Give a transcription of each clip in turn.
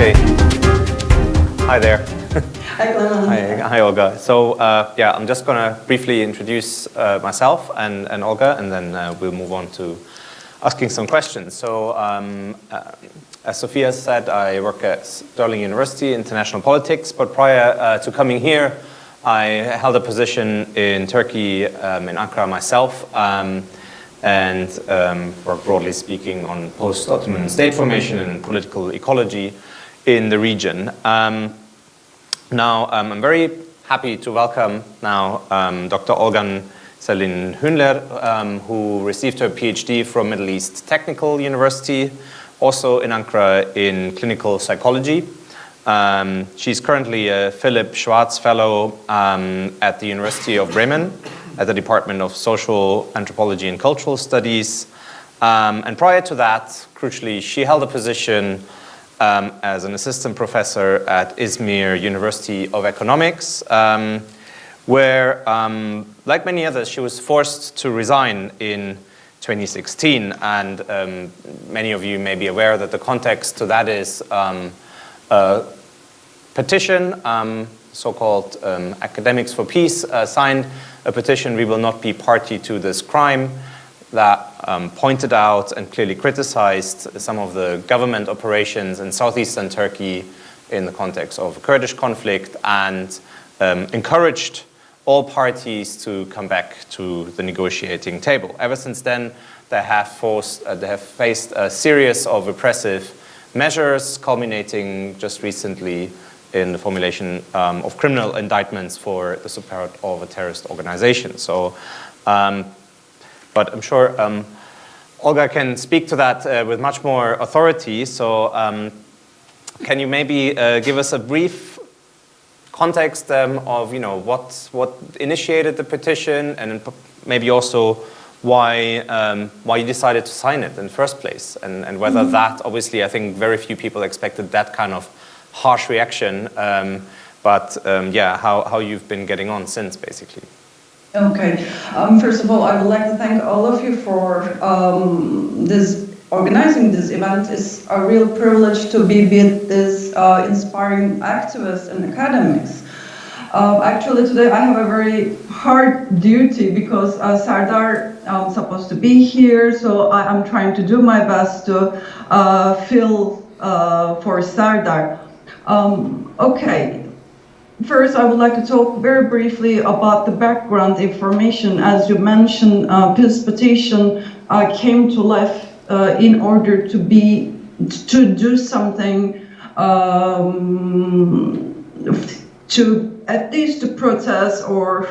Okay. Hi there. Hi, Clemens. Hi, Olga. So, yeah, I'm just going to briefly introduce myself and Olga, and then we'll move on to asking some questions. So, as Sophia said, I work at Stirling University, International Politics, but prior to coming here, I held a position in Turkey, in Ankara myself, and work broadly speaking on post-Ottoman state formation and political ecology in the region. Now, I'm very happy to welcome now Dr. Olga Selin Hunler, who received her PhD from Middle East Technical University, also in Ankara in clinical psychology. She's currently a Philip Schwartz Fellow at the University of Bremen at the Department of Social Anthropology and Cultural Studies. And prior to that, crucially, she held a position as an assistant professor at Izmir University of Economics, where, like many others, she was forced to resign in 2016. And many of you may be aware that the context to that is a petition, so-called Academics for Peace, signed a petition, "We will not be party to this crime," that pointed out and clearly criticized some of the government operations in southeastern Turkey in the context of a Kurdish conflict, and encouraged all parties to come back to the negotiating table. Ever since then, they have faced a series of repressive measures, culminating just recently in the formulation of criminal indictments for the support of a terrorist organization. So, but I'm sure Olga can speak to that with much more authority. So, can you maybe give us a brief context of what initiated the petition, and maybe also why you decided to sign it in the first place, and whether that, obviously, I think very few people expected that kind of harsh reaction, but yeah, how you've been getting on since, basically. Okay. First of all, I would like to thank all of you for organizing this event. It's a real privilege to be with this inspiring activists and academics. Actually, today I have a very hard duty because Serdar is supposed to be here, so I'm trying to do my best to fill for Serdar. Okay. First, I would like to talk very briefly about the background information. As you mentioned, peace petition came to life in order to do something to at least to protest or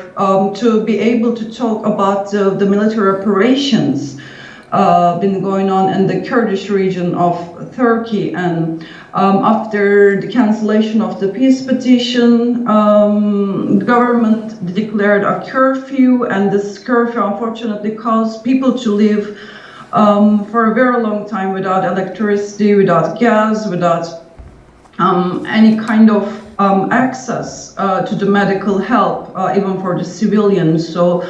to be able to talk about the military operations been going on in the Kurdish region of Turkey. And after the cancellation of the peace petition, the government declared a curfew, and this curfew unfortunately caused people to live for a very long time without electricity, without gas, without any kind of access to the medical help, even for the civilians. So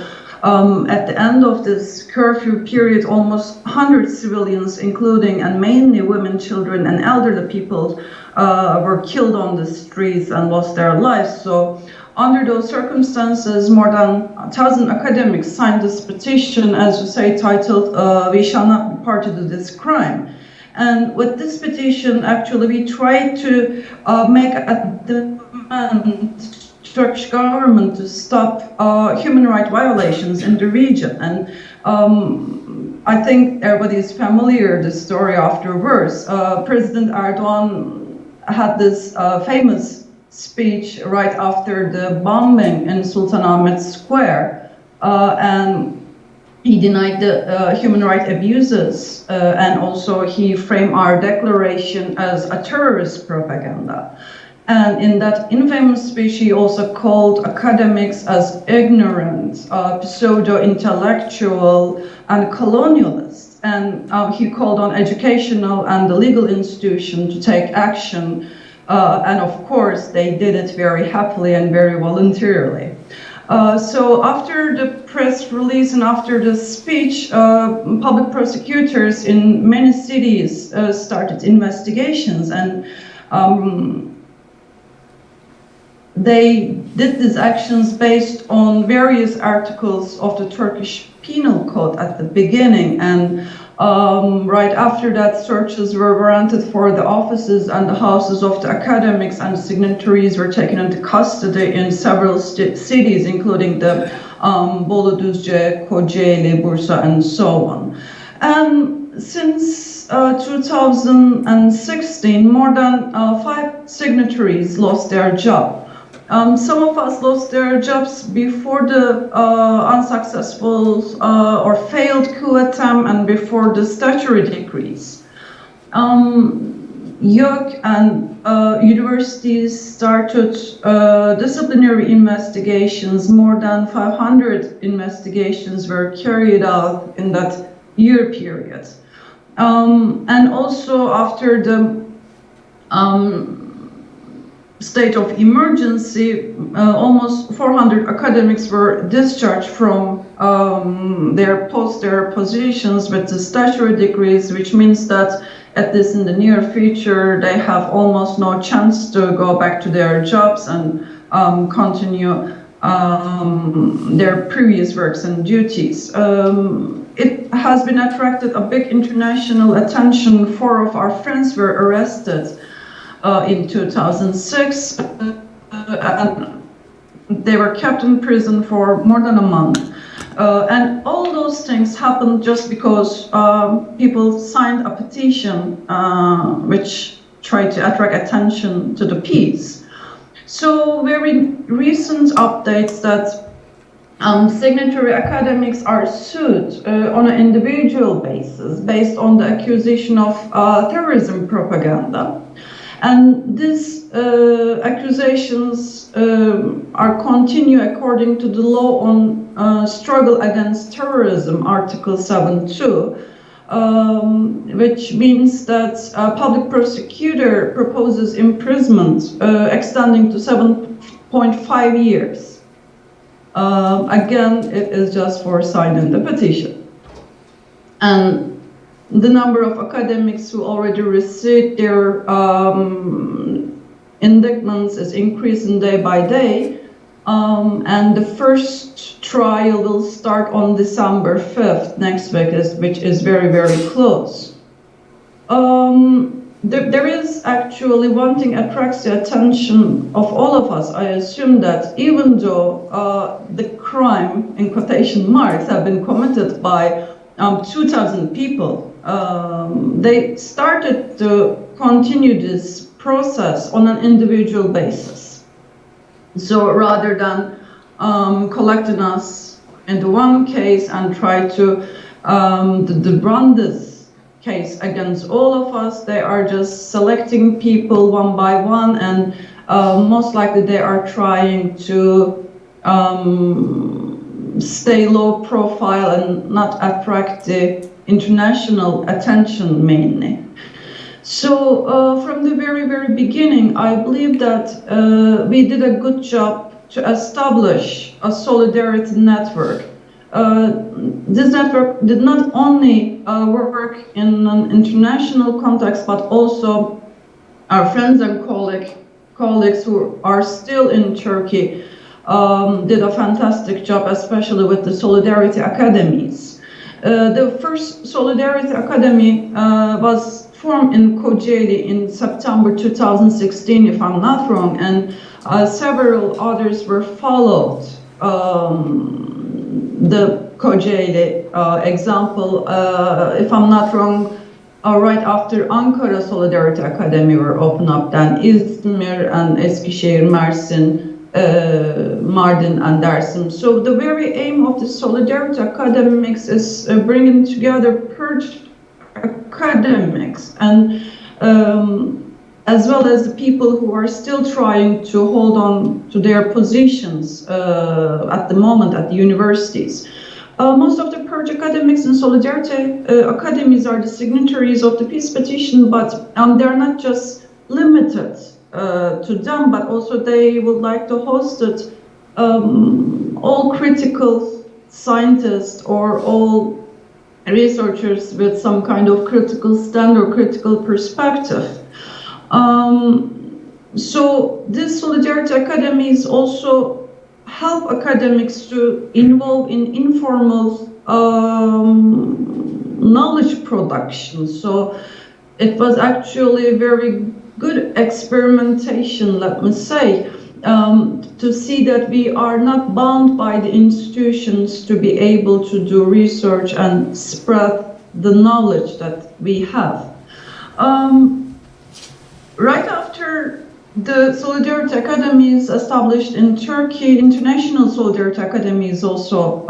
at the end of this curfew period, almost 100 civilians, including and mainly women, children, and elderly people, were killed on the streets and lost their lives. So under those circumstances, more than 1,000 academics signed this petition, as you say, titled "We shall not be party to this crime." And with this petition, actually, we tried to make a demand to Turkish government to stop human rights violations in the region. And I think everybody is familiar with the story afterwards. President Erdogan had this famous speech right after the bombing in Sultanahmet Square, and he denied the human rights abuses, and also he framed our declaration as a terrorist propaganda. And in that infamous speech, he also called academics as ignorant, pseudo-intellectual, and colonialists. And he called on educational and the legal institution to take action. And of course, they did it very happily and very voluntarily. So after the press release and after the speech, public prosecutors in many cities started investigations, and They did these actions based on various articles of the Turkish Penal Code at the beginning, and right after that, searches were warranted for the offices and the houses of the academics, and the signatories were taken into custody in several cities, including the Bolu, Düzce, Kocaeli, Bursa, and so on. And since 2016, more than 5 signatories lost their job. Some of us lost their jobs before the unsuccessful or failed coup attempt and before the statutory decrees. YÖK and universities started disciplinary investigations. More than 500 investigations were carried out in that year period. And also after the state of emergency, almost 400 academics were discharged from their positions with the statutory decrees, which means that at least in the near future, they have almost no chance to go back to their jobs and continue their previous works and duties. It has been attracted a big international attention. 4 of our friends were arrested in 2006, and they were kept in prison for more than a month. And all those things happened just because people signed a petition which tried to attract attention to the peace. So very recent updates that signatory academics are sued on an individual basis based on the accusation of terrorism propaganda. And these accusations are continue according to the law on struggle against terrorism, Article 7.2, which means that a public prosecutor proposes imprisonment extending to 7.5 years. Again, it is just for signing the petition. And the number of academics who already received their indictments is increasing day by day, and the first trial will start on December 5th, next week, which is very, very close. There is actually one thing attracts the attention of all of us. I assume that even though the crime, in quotation marks, have been committed by 2,000 people, they started to continue this process on an individual basis. So rather than collecting us into one case and try to run this case against all of us, they are just selecting people one by one, and most likely they are trying to stay low profile and not attract the international attention mainly. So from the very, very beginning, I believe that we did a good job to establish a solidarity network. This network did not only work in an international context, but also our friends and colleagues who are still in Turkey did a fantastic job, especially with the Solidarity Academies. The first Solidarity Academy was formed in Kocaeli in September 2016, if I'm not wrong, and several others were followed. The Kocaeli example, if I'm not wrong, right after Ankara Solidarity Academy were opened up, then İzmir and Eskişehir, Mersin, Mardin and Dersim. So the very aim of the Solidarity Academics is bringing together purged academics and as well as the people who are still trying to hold on to their positions at the moment at the universities. Most of the purge academics and Solidarity Academies are the signatories of the peace petition, but they're not just limited to them, but also they would like to host it all critical scientists or all researchers with some kind of critical stand or critical perspective. So these Solidarity Academies also help academics to involve in informal knowledge production. So it was actually a very good experimentation, let me say, to see that we are not bound by the institutions to be able to do research and spread the knowledge that we have. Right after the Solidarity Academy is established in Turkey, International Solidarity Academy is also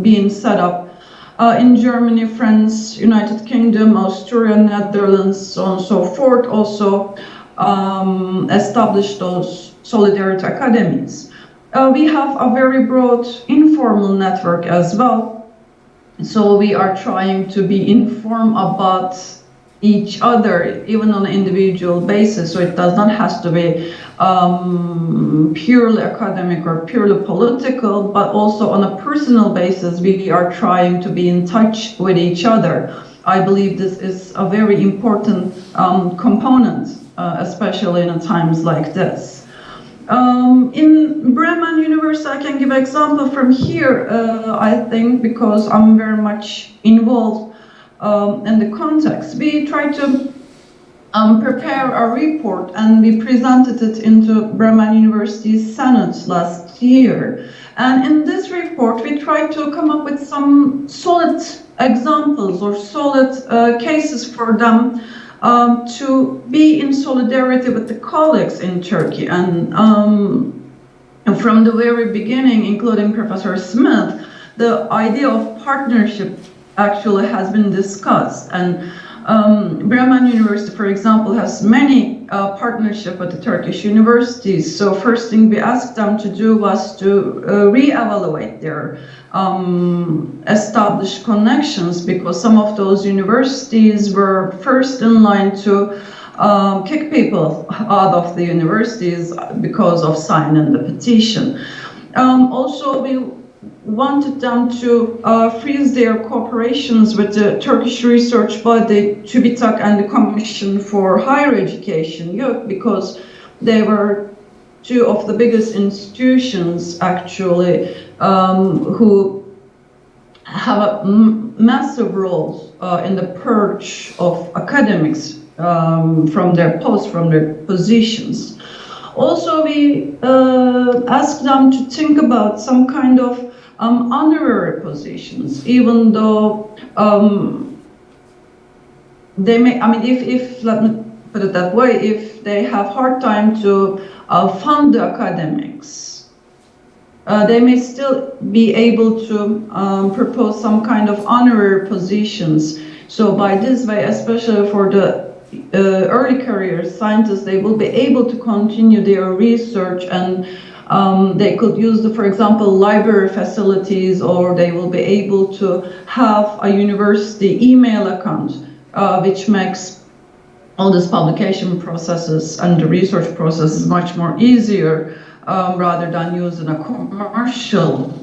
being set up in Germany, France, United Kingdom, Austria, Netherlands, so on and so forth, also established those Solidarity Academies. We have a very broad informal network as well. So we are trying to be informed about each other, even on an individual basis. So it does not have to be purely academic or purely political, but also on a personal basis, we are trying to be in touch with each other. I believe this is a very important component, especially in times like this. In Bremen University, I can give an example from here, I think, because I'm very much involved in the context. We try to prepare a report, and we presented it into Bremen University's Senate last year. And in this report, we tried to come up with some solid examples or solid cases for them to be in solidarity with the colleagues in Turkey. And from the very beginning, including Professor Smith, the idea of partnership actually has been discussed. And Bremen University, for example, has many partnerships with the Turkish universities. So first thing we asked them to do was to re-evaluate their established connections, because some of those universities were first in line to kick people out of the universities because of signing the petition. Also, we wanted them to freeze their cooperations with the Turkish research body TÜBİTAK and the Commission for Higher Education, because they were two of the biggest institutions actually who have a massive role in the purge of academics from their posts, from their positions. Also, we asked them to think about some kind of honorary positions, even though they may, I mean, if let me put it that way, if they have hard time to fund the academics, they may still be able to propose some kind of honorary positions. So by this way, especially for the early career scientists, they will be able to continue their research, and they could use, for example, library facilities, or they will be able to have a university email account, which makes all these publication processes and the research processes much more easier, rather than using a commercial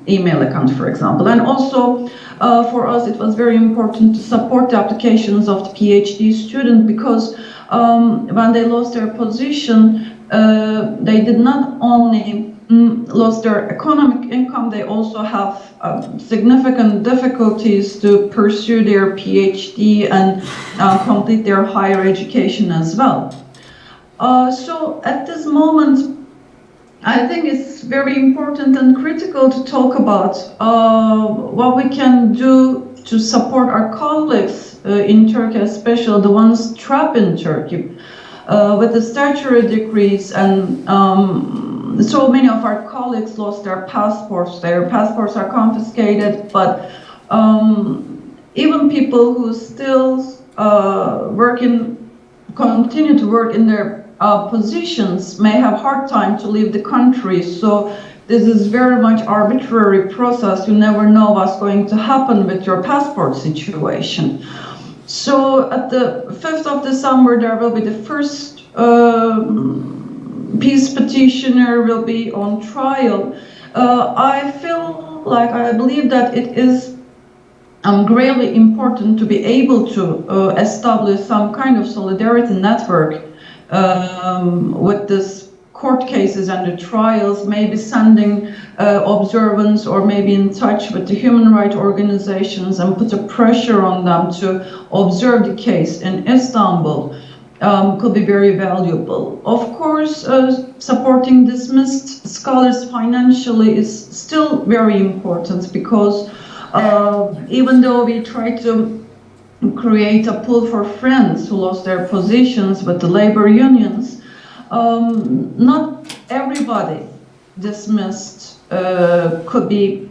email account, for example. And also, for us, it was very important to support the applications of the PhD student, because when they lost their position, they did not only lost their economic income, they also have significant difficulties to pursue their PhD and complete their higher education as well. So at this moment, I think it's very important and critical to talk about what we can do to support our colleagues in Turkey, especially the ones trapped in Turkey, with the statutory decrees. And so many of our colleagues lost their passports. Their passports are confiscated, but even people who still continue to work in their positions may have hard time to leave the country. So this is very much arbitrary process. You never know what's going to happen with your passport situation. So at the 5th of December, there will be the first peace petitioner will be on trial. I believe that it is Really important to be able to establish some kind of solidarity network with this court cases and the trials, maybe sending observants or maybe in touch with the human rights organizations and put a pressure on them to observe the case in Istanbul could be very valuable. Of course, supporting dismissed scholars financially is still very important, because even though we try to create a pool for friends who lost their positions with the labor unions, not everybody dismissed could be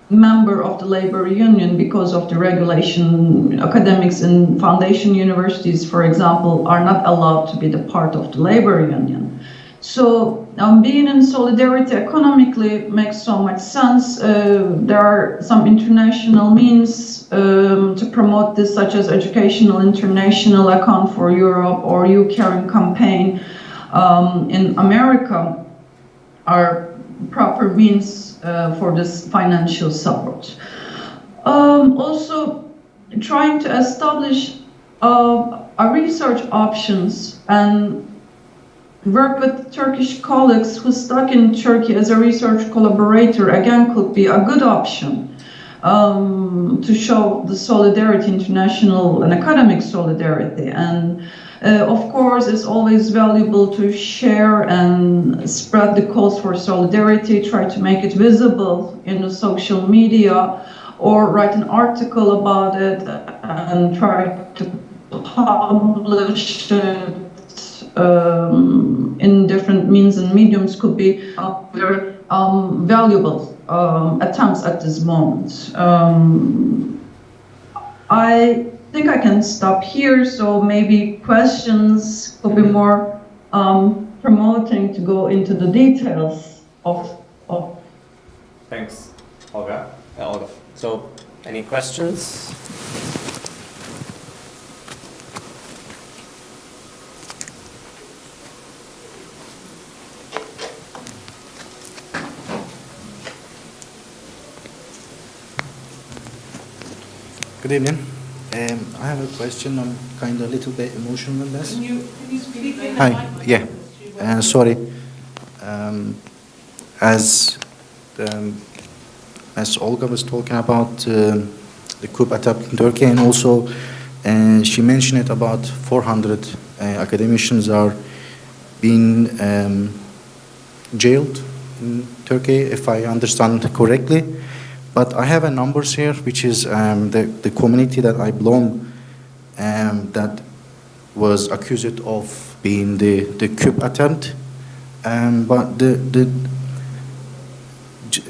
member of the labor union because of the regulation. Academics in foundation universities, for example, are not allowed to be the part of the labor union. So being in solidarity economically makes so much sense. There are some international means to promote this, such as Educational International Account for Europe or Karim campaign in America are proper means for this financial support. Also, trying to establish a research options and work with Turkish colleagues who stuck in Turkey as a research collaborator, again, could be a good option to show the solidarity, international and academic solidarity. And of course, it's always valuable to share and spread the calls for solidarity, try to make it visible in the social media, or write an article about it and try to publish it in different means and mediums could be very valuable attempts at this moment. I think I can stop here, so maybe questions could be more promoting to go into the details of. Thanks, Olga. Olga. So, any questions? Good evening. I have a question. I'm kind of a little bit emotional on this. Can you speak in the Hi. microphone? Yeah. Sorry. As Olga was talking about the coup attempt in Turkey, and also she mentioned it about 400 academicians are being jailed in Turkey, if I understand correctly. But I have a numbers here, which is the community that I belong, that was accused of being the coup attempt. But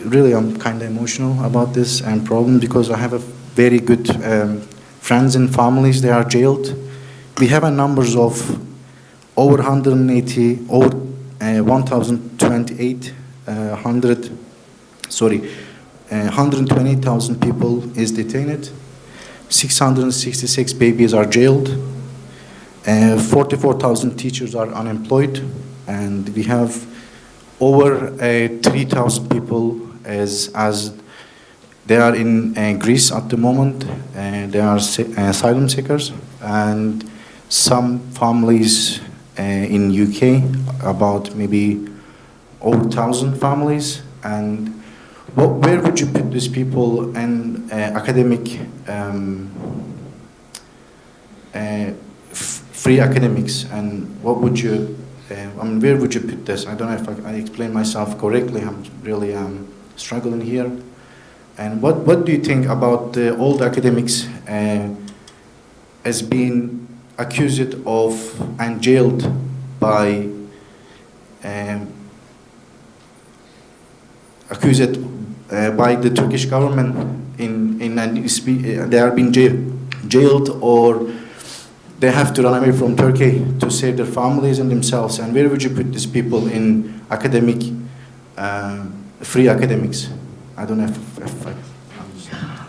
really, I'm kind of emotional about this problem, because I have a very good friends and families. They are jailed. We have a numbers of over 180, over 1,028, 120,000 people is detained. 666 babies are jailed. 44,000 teachers are unemployed, and we have over 3,000 people as they are in Greece at the moment. They are asylum seekers, and some families in UK, about maybe over 1,000 families. And where would you put these people in academic, free academics, and what would you, where would you put this? I don't know if I explain myself correctly. I'm really struggling here. And what do you think about all the academics as being accused of and jailed by by the Turkish government they are being jailed, or they have to run away from Turkey to save their families and themselves? And where would you put these people in academic, free academics? I don't know if I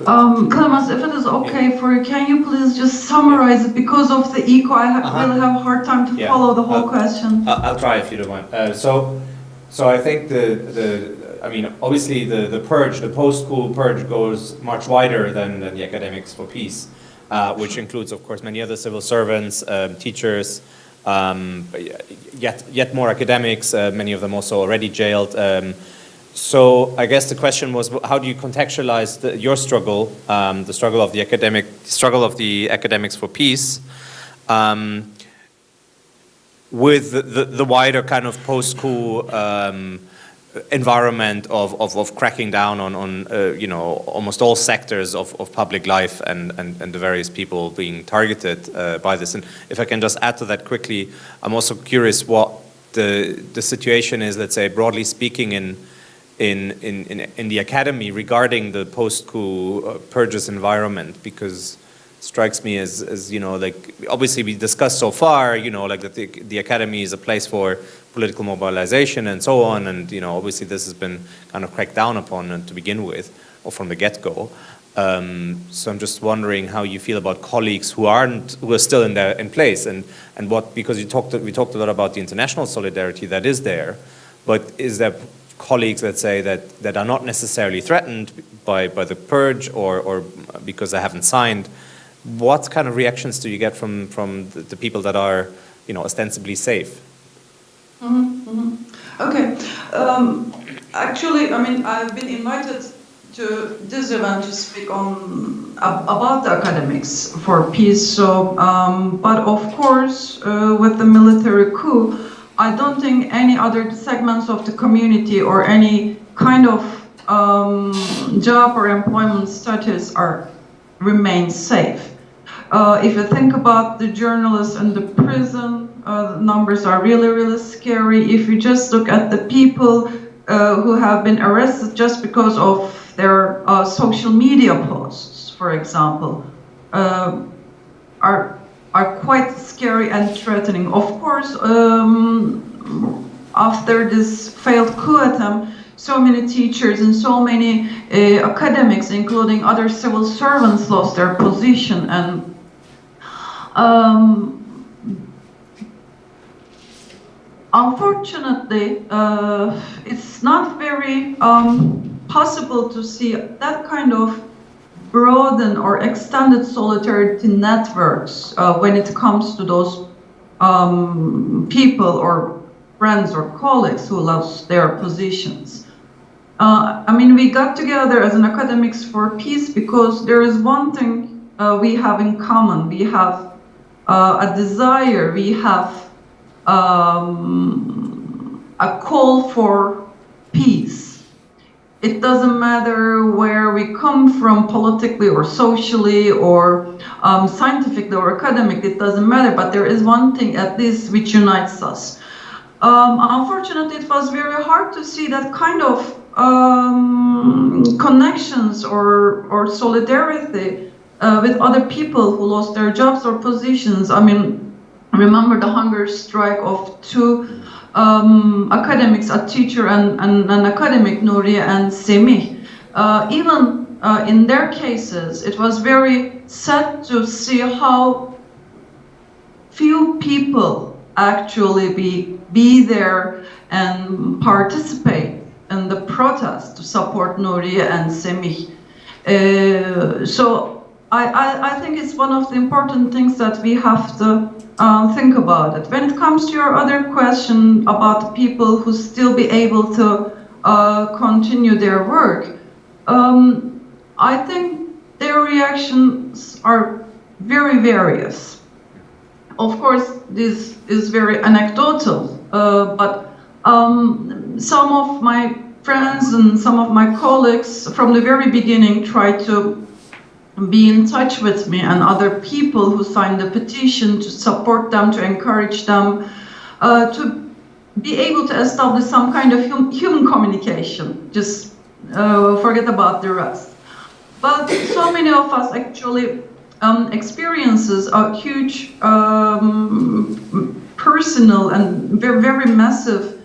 Clemens, if it is okay for you, can you please just summarize it? Because of the echo, I really have a hard time to follow the whole question. I'll try if you don't mind. So I think the I mean, obviously the purge, the post-school purge goes much wider than the Academics for Peace, which includes, of course, many other civil servants, teachers, yet more academics, many of them also already jailed. So I guess the question was, how do you contextualize your struggle, the struggle of the academics for peace, with the wider kind of post-school environment of cracking down on you know, almost all sectors of public life and the various people being targeted by this. And if I can just add to that quickly, I'm also curious what the situation is, let's say, broadly speaking, in the academy regarding the post-coup purges environment, because it strikes me as you know, like, obviously we discussed so far, you know, like that the academy is a place for political mobilization and so on, and you know, obviously this has been kind of cracked down upon to begin with, or from the get-go. So I'm just wondering how you feel about colleagues who are still in place, and what, because we talked a lot about the international solidarity that is there, but is there colleagues, let's say, that are not necessarily threatened by the purge or because they haven't signed? What kind of reactions do you get from the people that are, you know, ostensibly safe? Okay. Actually, I mean, I've been invited to this event to speak on about the academics for peace. So, but of course, with the military coup, I don't think any other segments of the community or any kind of job or employment status remain safe. If you think about the journalists in the prison, the numbers are really, really scary. If you just look at the people who have been arrested just because of their social media posts, for example, are quite scary and threatening. Of course, after this failed coup attempt, so many teachers and so many academics, including other civil servants, lost their position. And unfortunately, it's not very possible to see that kind of broaden or extended solidarity networks when it comes to those people or friends or colleagues who lost their positions. I mean, we got together as an Academics for Peace because there is one thing we have in common. We have a desire, we have a call for peace. It doesn't matter where we come from politically or socially or scientifically or academically, it doesn't matter, but there is one thing at least which unites us. Unfortunately, it was very hard to see that kind of connections or solidarity with other people who lost their jobs or positions. I mean, remember the hunger strike of two academics, a teacher and an academic, Nuriye and Semih. Even in their cases, it was very sad to see how few people actually be there and participate in the protest to support Nuriye and Semih. So I think it's one of the important things that we have to think about it. When it comes to your other question about the people who still be able to continue their work, I think their reactions are very various. Of course, this is very anecdotal, but some of my friends and some of my colleagues from the very beginning tried to be in touch with me and other people who signed the petition to support them, to encourage them, to be able to establish some kind of human communication. Just forget about the rest. But so many of us actually experiences a huge personal and very, very massive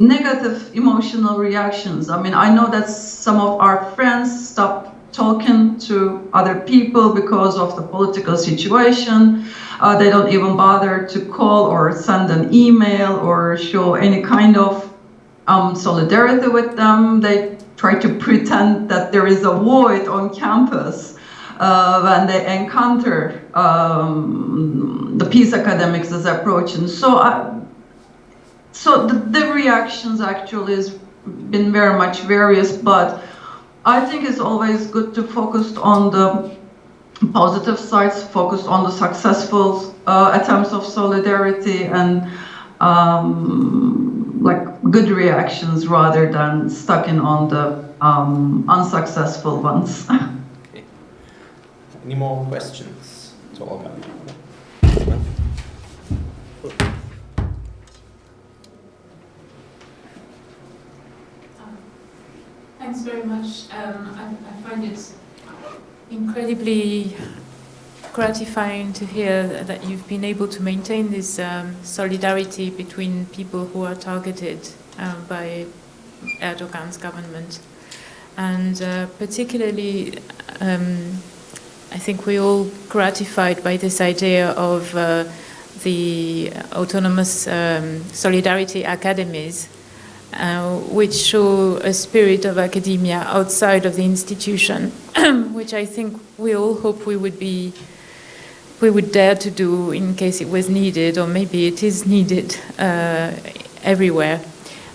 negative emotional reactions. I mean, I know that some of our friends stopped talking to other people because of the political situation. They don't even bother to call or send an email or show any kind of solidarity with them. They try to pretend that there is a void on campus when they encounter the peace academics as approaching. So the reactions actually has been very much various, but I think it's always good to focus on the positive sides, focus on the successful attempts of solidarity and like good reactions rather than stuck in on the unsuccessful ones. Okay. Any more questions to Olga? Thanks very much. I find it incredibly gratifying to hear that you've been able to maintain this solidarity between people who are targeted by Erdogan's government. And particularly, I think we're all gratified by this idea of the autonomous solidarity academies, which show a spirit of academia outside of the institution, which I think we all hope we would dare to do in case it was needed, or maybe it is needed everywhere.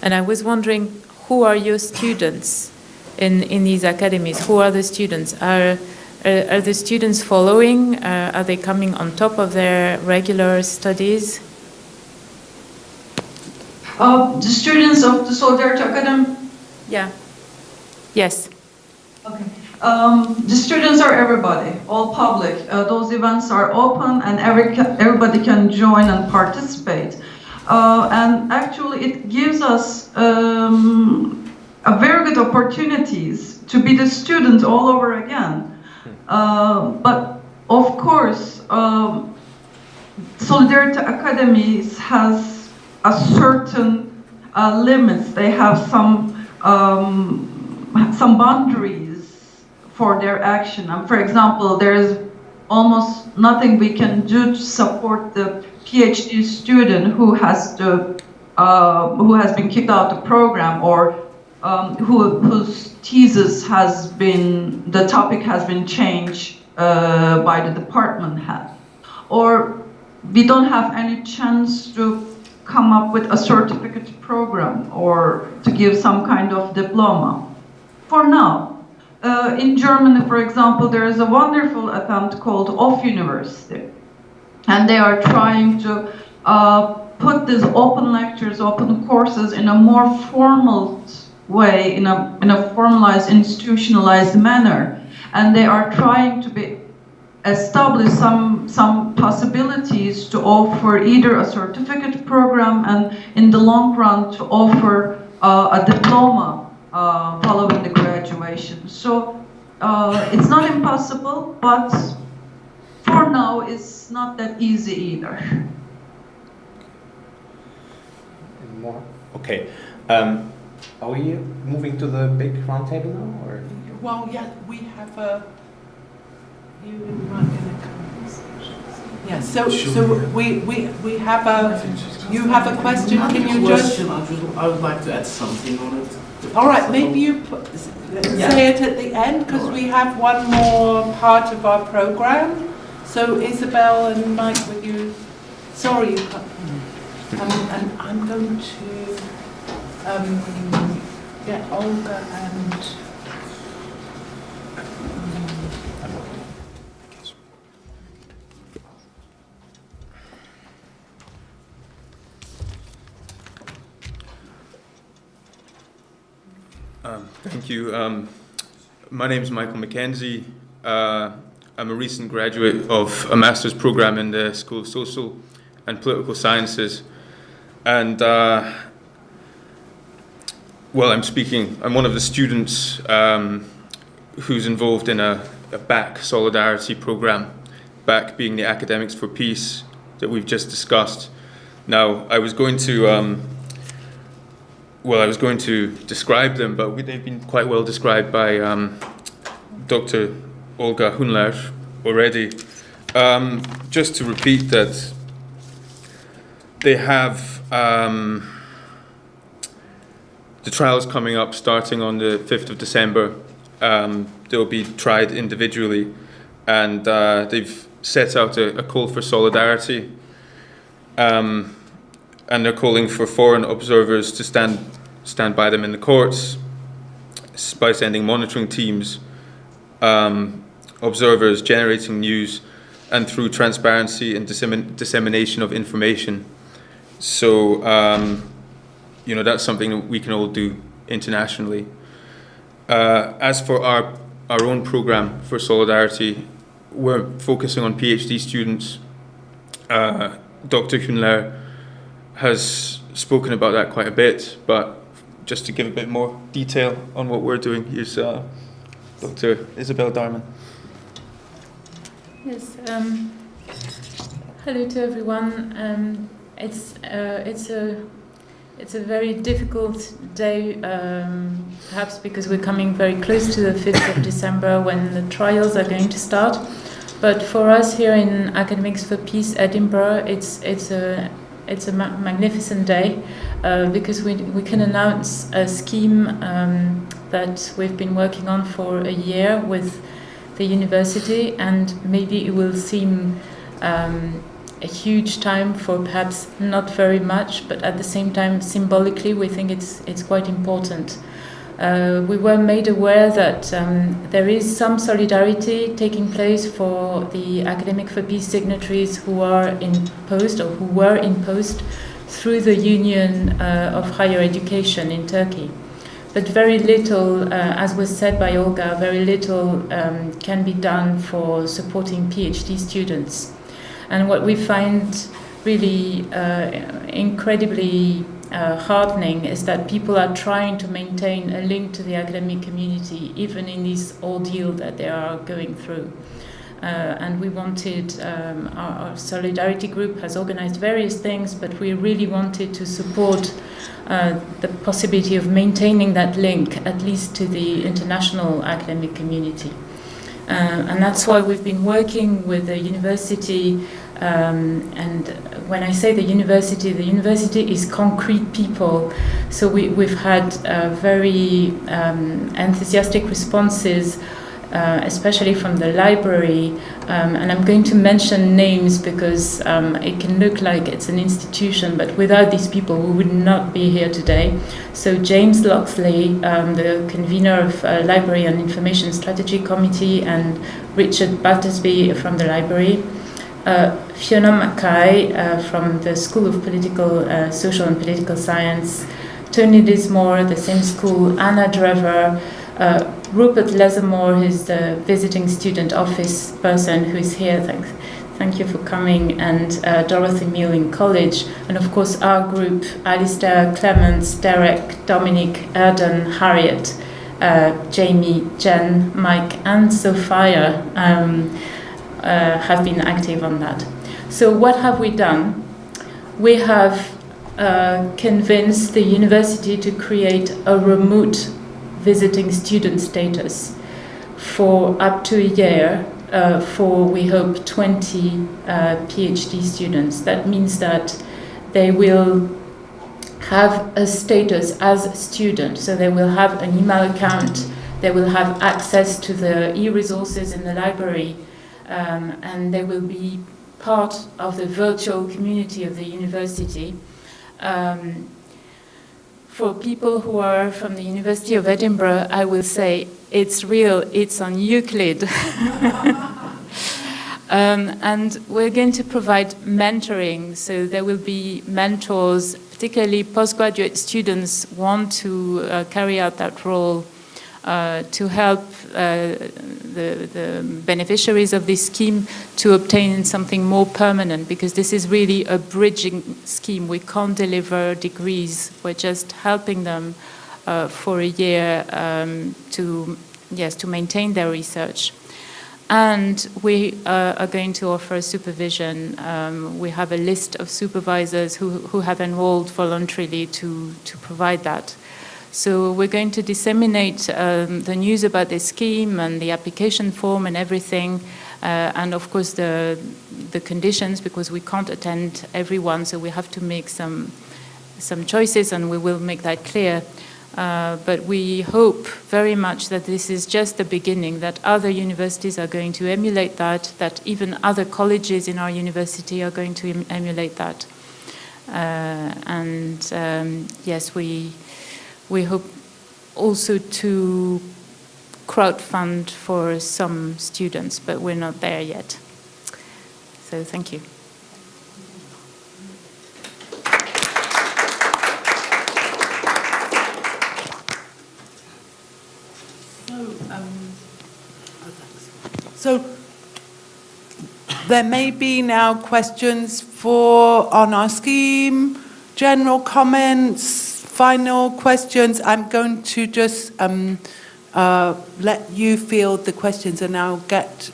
And I was wondering, who are your students in these academies? Who are the students? Are the students following? Are they coming on top of their regular studies? The students of the Solidarity Academy? Yeah. Yes. Okay. The students are everybody, all public. Those events are open and everybody can join and participate. And actually it gives us a very good opportunities to be the student all over again. But of course, Solidarity Academies has a certain limits. They have some boundaries for their action. And for example, there is almost nothing we can do to support the PhD student who has been kicked out of the program, or whose thesis the topic has been changed by the department head, or we don't have any chance to come up with a certificate program or to give some kind of diploma. For now, in Germany, for example, there is a wonderful attempt called Off University, and they are trying to put these open lectures, open courses in a more formal way, in a formalized, institutionalized manner, and they are trying to establish some possibilities to offer either a certificate program and in the long run to offer a diploma following the graduation. So it's not impossible, but for now it's not that easy either. Any more? Okay. Are we moving to the big roundtable now, or? Well, yeah, we have a. You might going to come. Yeah. So we have a. You have a question? Can you just? I would like to add something on it. All right. Maybe you say it at the end, because we have one more part of our program. So Isabelle and Mike, with you. Sorry, you can't. And I'm going to get Olga and. Thank you. My name is Michael Mackenzie. I'm a recent graduate of a master's program in the School of Social and Political Sciences. And, I'm one of the students who's involved in a BAK solidarity program, BAK being the Academics for Peace that we've just discussed. Now, I was going to describe them, but they've been quite well described by Dr. Olga Hunler already. Just to repeat that they have the trials coming up starting on the 5th of December. They'll be tried individually, and they've set out a call for solidarity, and they're calling for foreign observers to stand by them in the courts by sending monitoring teams, observers generating news, and through transparency and dissemination of information. So, that's something that we can all do internationally. As for our own program for solidarity, we're focusing on PhD students. Dr. Hunler has spoken about that quite a bit, but just to give a bit more detail on what we're doing, here's Dr. Isabelle Darmon. Yes. Hello to everyone. It's a very difficult day, perhaps because we're coming very close to the 5th of December when the trials are going to start. But for us here in Academics for Peace Edinburgh, it's a magnificent day because we can announce a scheme that we've been working on for a year with the university, and maybe it will seem a huge time for perhaps not very much, but at the same time symbolically we think it's quite important. We were made aware that there is some solidarity taking place for the Academic for Peace signatories who are in post or who were in post through the Union of Higher Education in Turkey. But very little, as was said by Olga, very little can be done for supporting PhD students. And what we find really incredibly heartening is that people are trying to maintain a link to the academic community, even in this ordeal that they are going through. And we wanted, our solidarity group has organized various things, but we really wanted to support the possibility of maintaining that link, at least to the international academic community. And that's why we've been working with the university. And when I say the university is concrete people. So we've had very enthusiastic responses, especially from the library. And I'm going to mention names because it can look like it's an institution, but without these people, we would not be here today. So James Loxley, the convener of Library and Information Strategy Committee, and Richard Battersby from the library. Fiona Mackay from the School of Social and Political Science, Tony Lismore, the same school, Anna Drever, Rupert Lesamore, who's the visiting student office person who is here. Thank you for coming, and Dorothy Mill in college, and of course our group, Alistair, Clemens, Derek, Dominic, Erden, Harriet, Jamie, Jen, Mike, and Sophia have been active on that. So what have we done? We have convinced the university to create a remote visiting student status for up to a year for, we hope, 20 PhD students. That means that they will have a status as a student, so they will have an email account, they will have access to the e-resources in the library, and they will be part of the virtual community of the university. For people who are from the University of Edinburgh, I will say it's real, it's on Euclid. And we're going to provide mentoring, so there will be mentors, particularly postgraduate students want to carry out that role to help the beneficiaries of this scheme to obtain something more permanent, because this is really a bridging scheme. We can't deliver degrees. We're just helping them for a year to maintain their research. And we are going to offer supervision. We have a list of supervisors who have enrolled voluntarily to provide that. So we're going to disseminate the news about this scheme and the application form and everything, and of course the conditions, because we can't attend everyone, so we have to make some choices, and we will make that clear. But we hope very much that this is just the beginning, that other universities are going to emulate that even other colleges in our university are going to emulate that. Yes, we hope also to crowdfund for some students, but we're not there yet. So thank you. So there may be now questions on our scheme, general comments, final questions. I'm going to just let you field the questions, and I'll get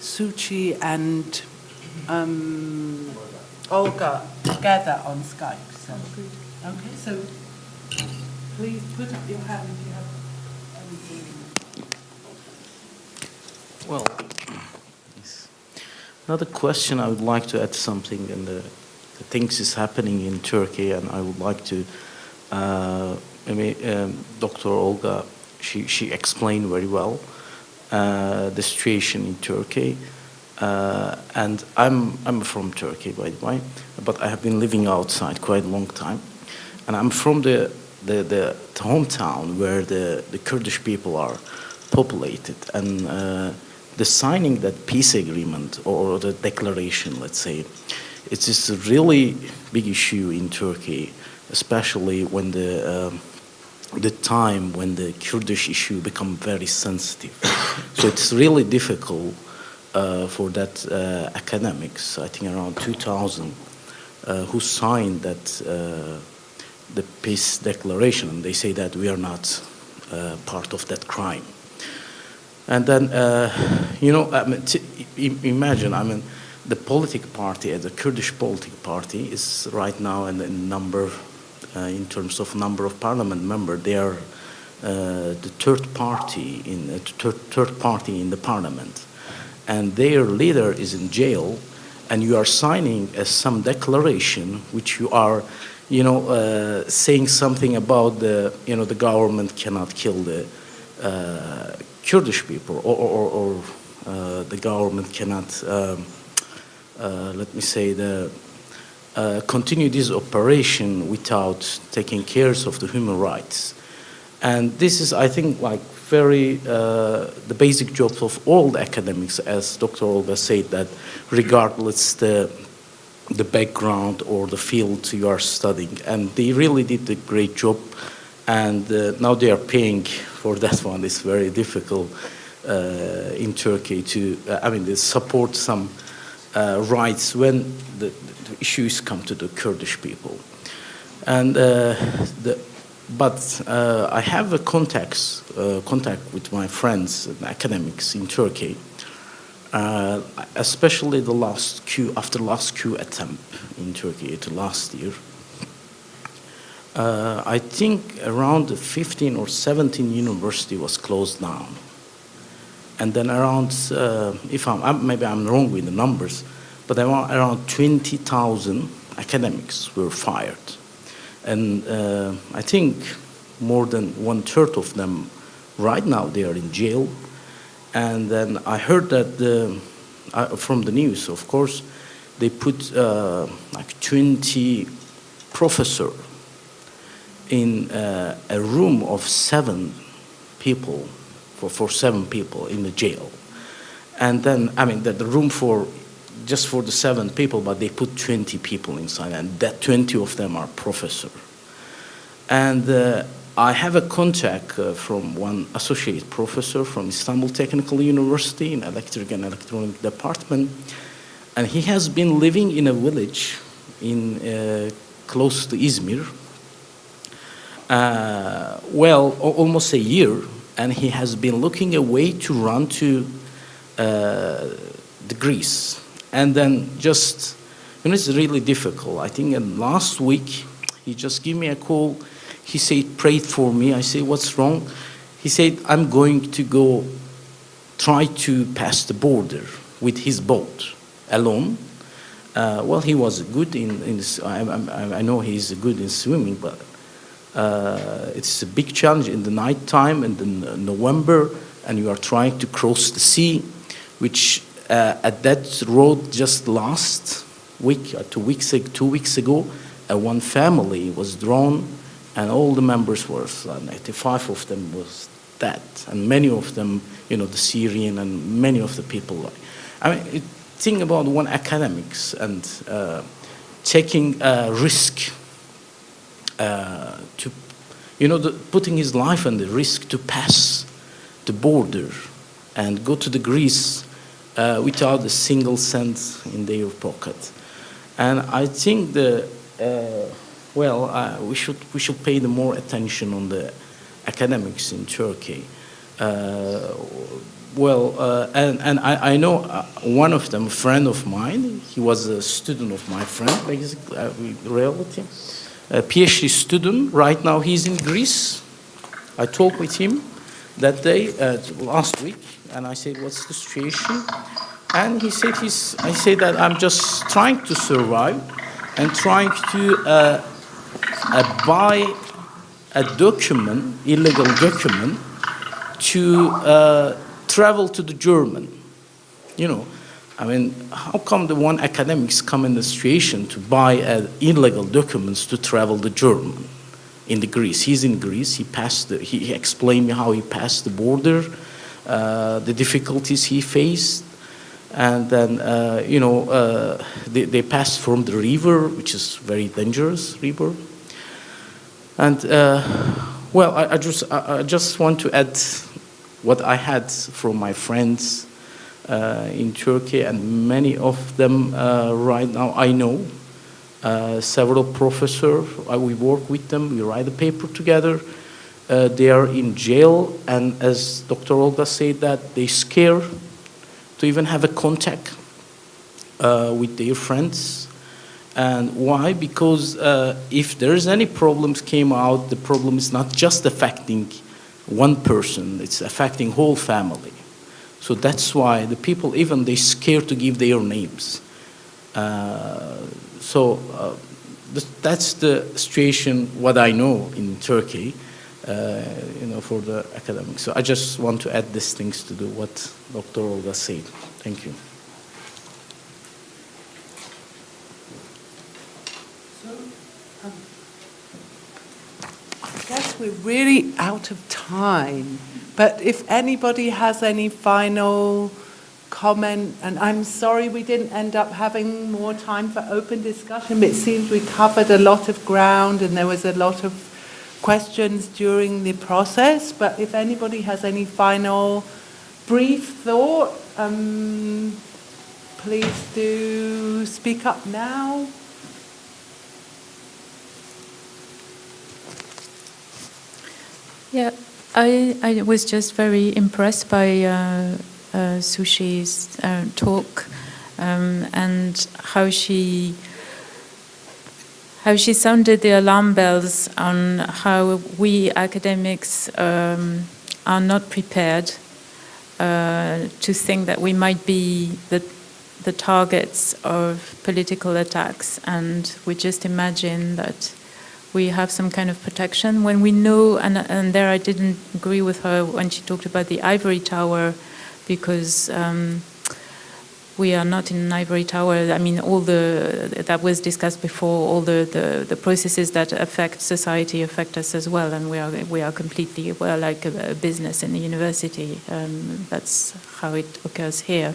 Shuchi and Olga together on Skype. So, okay, so please put up your hand if you have anything. Well, yes. Another question, I would like to add something, and the things is happening in Turkey, and I would like to, Dr. Olga, she explained very well the situation in Turkey, and I'm from Turkey, by the way, but I have been living outside quite a long time, and I'm from the hometown where the Kurdish people are populated, and the signing that peace agreement or the declaration, let's say, it's just a really big issue in Turkey, especially when the time when the Kurdish issue become very sensitive. So it's really difficult for that academics, I think around 2000, who signed that the peace declaration, and they say that we are not part of that crime. And then, imagine, the political party, the Kurdish political party, is right now in terms of number of parliament members, they are the third party in the parliament, and their leader is in jail, and you are signing some declaration which you are, saying something about the government cannot kill the Kurdish people, or the government cannot, continue this operation without taking care of the human rights. And this is, I think, like very the basic job of all the academics, as Dr. Olga said, that regardless the background or the field you are studying, and they really did a great job. And now they are paying for that one. It's very difficult in Turkey to, they support some rights when the issues come to the Kurdish people. And but I have a contact with my friends and academics in Turkey, especially after last coup attempt in Turkey last year. I think around 15 or 17 university was closed down. And then around, maybe I'm wrong with the numbers, but around 20,000 academics were fired. And I think more than 1/3 of them, right now, they are in jail. And then I heard that from the news, of course, they put like 20 professors in a room of 7 people, for 7 people in the jail. And then, the room just for the 7 people, but they put 20 people inside, and that 20 of them are professors. And I have a contact from one associate professor from Istanbul Technical University in Electric and Electronic Department, and he has been living in a village in close to Izmir, almost a year, and he has been looking a way to run to the Greece. And then it's really difficult. I think last week, he just gave me a call. He said, prayed for me. I said, what's wrong? He said, I'm going to go try to pass the border with his boat alone. Well, he was good I know he's good in swimming, but it's a big challenge in the night time and in November, and you are trying to cross the sea, which at that road just last week, 2 weeks ago, one family was drowned, and all the members were, 95 of them was dead, and many of them, the Syrian and many of the people. I mean, think about one academics and taking a risk to, putting his life on the risk to pass the border and go to the Greece without a single cent in their pocket. And I think we should pay more attention on the academics in Turkey. And I know one of them, a friend of mine, he was a student of my friend, basically, reality, a PhD student. Right now he's in Greece. I talked with him that day, last week, and I said, what's the situation? And he said, I said that I'm just trying to survive and trying to buy a document, illegal document, to travel to the German. I mean, how come the one academics come in the situation to buy illegal documents to travel to German in the Greece? He's in Greece. He explained me how he passed the border, the difficulties he faced, and then they passed from the river, which is very dangerous river. And I just want to add what I had from my friends in Turkey, and many of them right now I know. Several professors, we work with them, we write a paper together. They are in jail, and as Dr. Olga said, that they scare to even have a contact with their friends. And why? Because if there's any problems came out, the problem is not just affecting one person, it's affecting whole family. So that's why the people, even they scared to give their names. That's the situation, what I know in Turkey, for the academics. So I just want to add these things to what Dr. Olga said. Thank you. I guess we're really out of time, but if anybody has any final comment, and I'm sorry we didn't end up having more time for open discussion, but it seems we covered a lot of ground and there was a lot of questions during the process, but if anybody has any final brief thought, please do speak up now. Yeah, I was just very impressed by Shuchi's talk and how she sounded the alarm bells on how we academics are not prepared to think that we might be the targets of political attacks, and we just imagine that we have some kind of protection when we know, and there I didn't agree with her when she talked about the ivory tower, because we are not in an ivory tower. I mean, all that was discussed before, all the processes that affect society affect us as well, and we're like a business in the university. That's how it occurs here.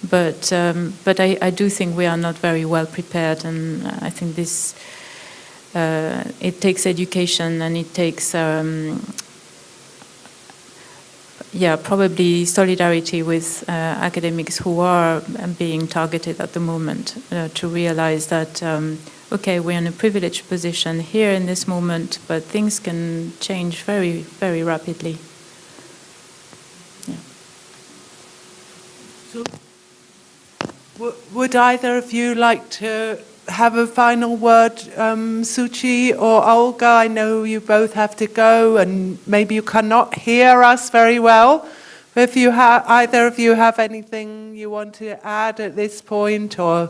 But I do think we are not very well prepared, and I think this. It takes education, and it takes, probably solidarity with academics who are being targeted at the moment to realize that, we're in a privileged position here in this moment, but things can change very, very rapidly. Yeah. So, would either of you like to have a final word, Shuchi or Olga? I know you both have to go, and maybe you cannot hear us very well. If you have, either of you have anything you want to add at this point, or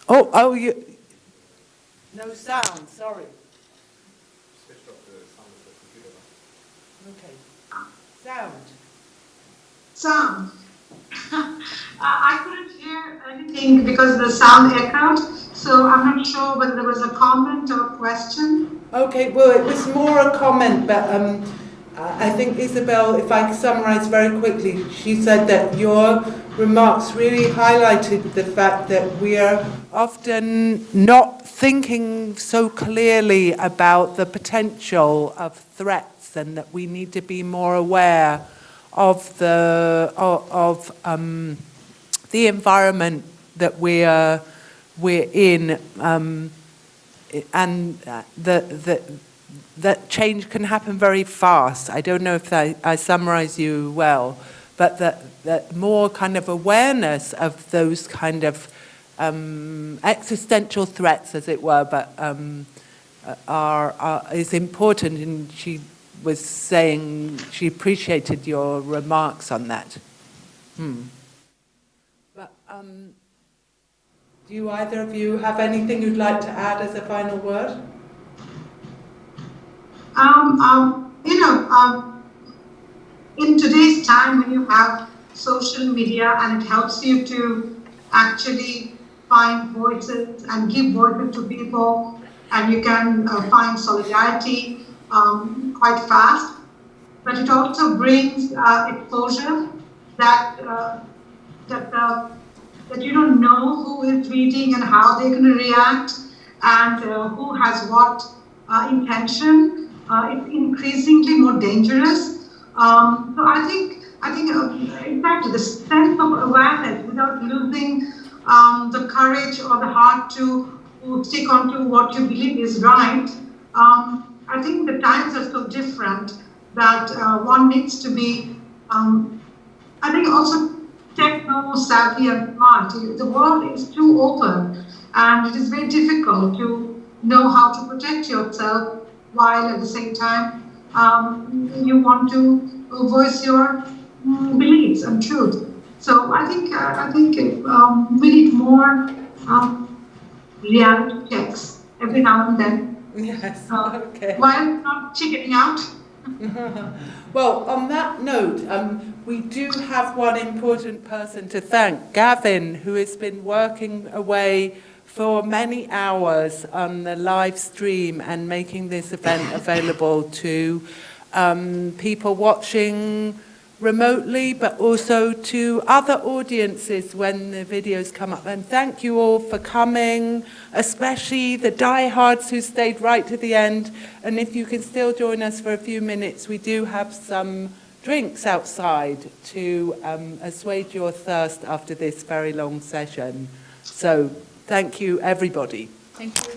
you no sound. Sorry. Switched off the sound of the computer. Okay. Sound. Sound. I couldn't hear anything because the sound echoed, so I'm not sure whether there was a comment or question. Okay, well, it was more a comment, but I think Isabelle, if I summarize very quickly, she said that your remarks really highlighted the fact that we are often not thinking so clearly about the potential of threats, and that we need to be more aware of the environment that we're in, and that change can happen very fast. I don't know if I summarize you well, but that more kind of awareness of those kind of existential threats, as it were, but is important, and she was saying she appreciated your remarks on that. But do you either of you have anything you'd like to add as a final word? In today's time, when you have social media and it helps you to actually find voices and give voices to people, and you can find solidarity quite fast, but it also brings exposure that you don't know who is reading and how they're going to react, and who has what intention. It's increasingly more dangerous. So I think in fact the sense of awareness without losing the courage or the heart to stick on to what you believe is right. I think the times are so different that one needs to be, I think, also techno savvy and smart. The world is too open, and it is very difficult to know how to protect yourself while at the same time you want to voice your beliefs and truth. So I think we need more reality checks every now and then. Yes. Okay. While not chickening out. Well, on that note, we do have one important person to thank, Gavin, who has been working away for many hours on the live stream and making this event available to people watching remotely, but also to other audiences when the videos come up. And thank you all for coming, especially the diehards who stayed right to the end. And if you can still join us for a few minutes, we do have some drinks outside to assuage your thirst after this very long session. So thank you, everybody. Thank you.